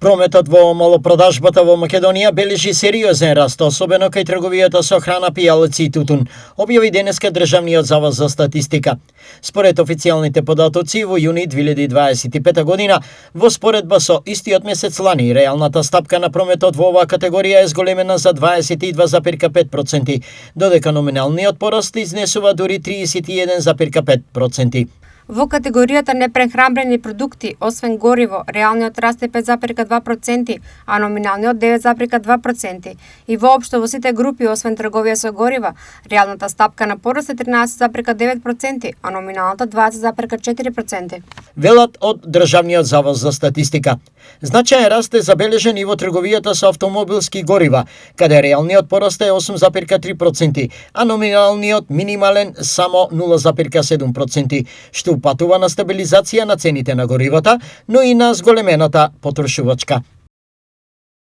Прометот во малопродажбата во Македонија бележи сериозен раст, особено кај трговијата со храна, пијалаци и тутун, објави денеска Државниот завод за статистика. Според официјалните податоци, во јуни 2025 година, во споредба со истиот месец лани, реалната стапка на прометот во оваа категорија е зголемена за 22,5%, додека номиналниот пораст изнесува дури 31,5%. Во категоријата непрехранбени продукти, освен гориво, реалниот раст е 5,2%, а номиналниот 9,2%. И воопшто во сите групи, освен трговија со горива, реалната стапка на пораст е 13,9%, а номиналната 20,4%. Велат од Државниот завод за статистика. Значаен раст е забележен и во трговијата со автомобилски горива, каде реалниот пораст е 8,3%, а номиналниот минимален само 0,7%, што упатува на стабилизација на цените на горивата, но и на зголемената потрошувачка.